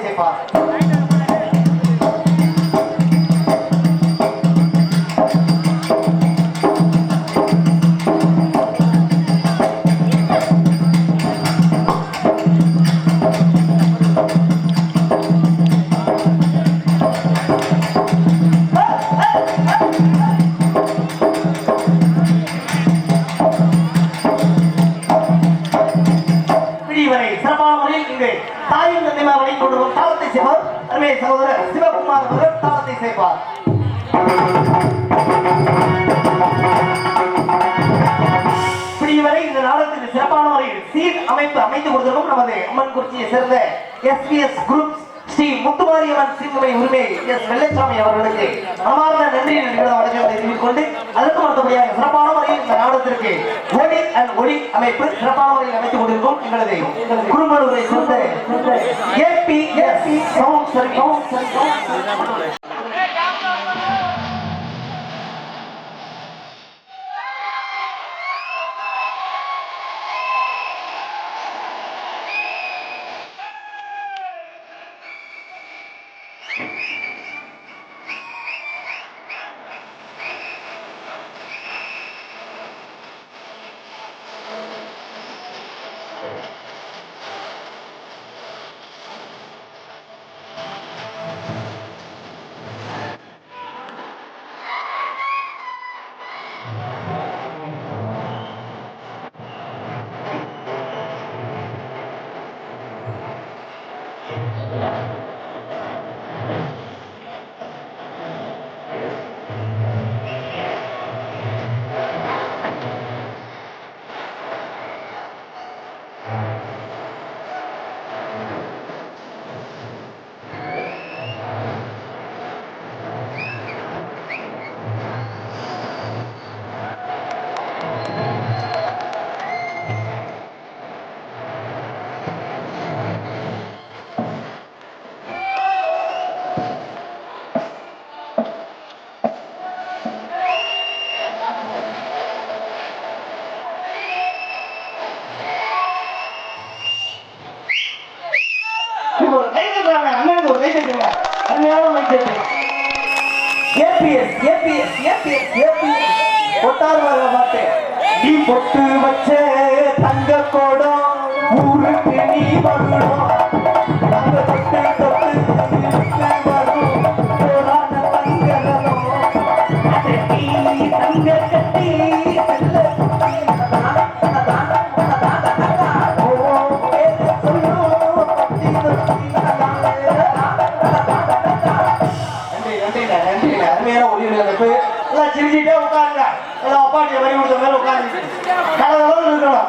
சேர்ப்பார். தாயும் தந்தைமா வழி கொண்டு தாளத்தை செய்வார். அருமை சகோதரர் சிவகுமார் அவர்கள் தாளத்தை செய்வார். இதுவரை இந்த நாடகத்தில் சிறப்பான முறையில் சீர் அமைப்பு அமைத்து கொடுத்திருக்கும் நமது அம்மன் குறிச்சியை சேர்ந்த எஸ்பிஎஸ் குரூப் ஸ்ரீ முத்துமாரியம்மன் சிறுமை உரிமை எஸ் வெள்ளச்சாமி அவர்களுக்கு மனமார்ந்த நன்றி வணக்கத்தை தெரிவித்துக் கொண்டு அதற்கு மற்றபடியாக சிறப்பான முறையில் இந்த நாடகத்திற்கு ஒளி அண்ட் ஒளி அமைப்பு சிறப்பான முறையில் அமைத்துக் கொண்டிருக்கும் எங்களது குறும்பலூரை சேர்ந்த ஏபிஎஸ் சவுண்ட் சர்வீஸ். பொட்டு வச்ச தங்க கோடம் ஊருக்கு நீ வரணும். தங்க தொட்டு தொட்டு வரும் போராட தங்கணும். தங்க கட்டி அருமையான ஒளி எல்லாம் சிரிச்சுட்டே உட்காருங்க. எல்லாம் அப்பாட்டிய வரி கொடுத்த மேல உட்காந்து இருக்கணும்.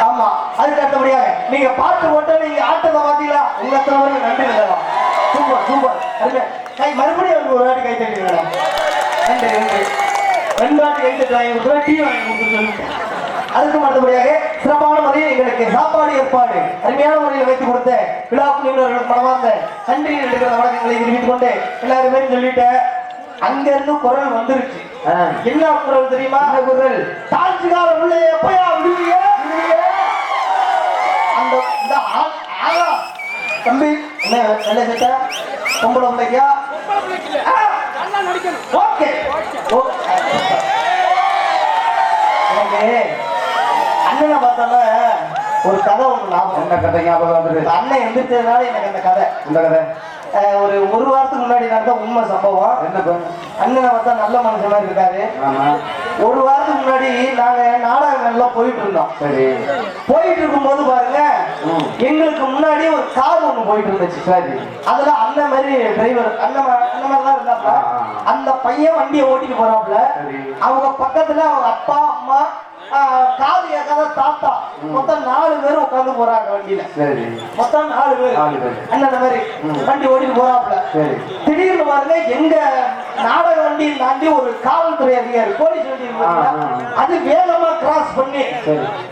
ஆமா, அதுக்கு அடுத்தபடியாக நீங்க பாட்டு போட்டு நீங்க ஆட்டத்தை பாத்தீங்களா உங்க எத்தனை நன்றி சொல்லலாம். Super super. கை மறுபடியும் ஒரு வாட்டி கை தட்டிங்களா? நன்றி நன்றி. 2 வாட்டி கை தட்டி வாங்கி கொடுத்துருவேன், டீ வாங்கி கொடுத்துருவேன். அதுக்கு அடுத்தபடியாக சிறப்பான முறையில் எங்களுக்கு சாப்பாடு ஏற்பாடு அருமையான முறையில் வைத்து கொடுத்த விழாக்கு நிபுணர்களுக்கு மனமார்ந்த நன்றி இருக்கிற வழக்கங்களை தெரிவித்துக் கொண்டு எல்லாருமே சொல்லிட்டேன். அங்க இருந்து குரல் வந்துருச்சு. என்ன குரல் தெரியுமா? குரல் தாழ்ச்சிகார உள்ள எப்பயா விடுவீங்க? அந்த தம்பி என்ன நல்ல சட்ட பொம்பளை பிள்ளைக்கா? ஓகே அண்ணனை பார்த்தால ஒரு கதை ஒண்ணு ஞாபகம். என்ன கதை ஞாபகம் வந்துருக்கு? அண்ணன் எந்திரிச்சதுனால எனக்கு அந்த கதை. இந்த கதை ஒரு வாரத்துக்கு முன்னாடி நடந்த உண்மை சம்பவம். என்ன அண்ணனை பார்த்தா நல்ல மனுஷன் மாதிரி இருக்காரு. ஒரு வாரத்துக்கு முன்னாடி நாங்க நாடகங்கள்லாம் போயிட்டு இருந்தோம். சரி, போயிட்டு இருக்கும்போது பாருங்க எங்களுக்கு முன்னாடி ஒரு கார் ஒண்ணு போயிட்டு இருந்துச்சு. சரி, அதுல அண்ணன் மாதிரி டிரைவர் அண்ணன் மாதிரி தான் இருந்தாப்ல. அந்த பையன் வண்டியை ஓட்டிட்டு போறாப்ல. அவங்க பக்கத்துல அவங்க அப்பா அம்மா காது ஏகாத தாத்தா மொத்தம் 4 பேரும் உட்காந்து போறாங்க வண்டியில. மொத்தம் 4 பேர் அண்ணன் மாதிரி வண்டி ஓடிட்டு போறாப்ல. திடீர்னு பாருங்க எங்க நாடக வண்டியை தாண்டி ஒரு காவல்துறை அதிகாரி போலீஸ் வண்டி அது வேகமா கிராஸ் பண்ணி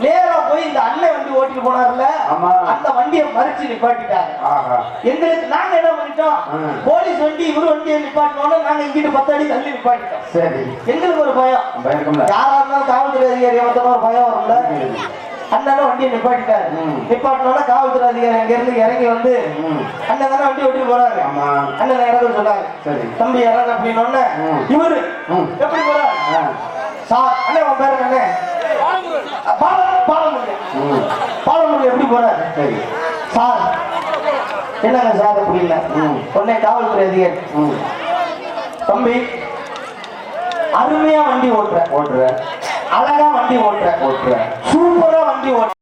நேரா போய் இந்த அண்ணன் வண்டி ஓட்டிட்டு போனார்ல அந்த வண்டியை மறிச்சு நிப்பாட்டிட்டாங்க. எங்களுக்கு நாங்க என்ன பண்ணிட்டோம், போலீஸ் வண்டி இவரு வண்டியை நிப்பாட்டினோட நாங்க இங்கிட்டு 10 அடி தள்ளி நிப்பாட்டிட்டோம். சரி, எங்களுக்கு ஒரு பயம். யாரா இருந்தாலும் காவல்துறை அதிகாரி ஒரு பயம் வரும்ல. அண்ணனும் வண்டியை நிப்பாட்டிட்டாரு. நிப்பாட்டினோட காவல்துறை அதிகாரி அங்க இருந்து இறங்கி வந்து அண்ணன் தானே வண்டி ஓட்டி போறாரு. அண்ணன் இறங்க சொன்னாரு. தம்பி இறங்க அப்படின்னு இவரு எப்படி போறாரு? சார் அண்ணன் உன் பேரு அண்ணே பாலமுருகன் எப்படி போறாரு? சார் என்னங்க சார் அப்படின்னா உடனே காவல்துறை அதிகாரி தம்பி அருமையா வண்டி ஓட்டுற அழகா வண்டி ஓட்டுற சூப்பரா வண்டி ஓட்டுற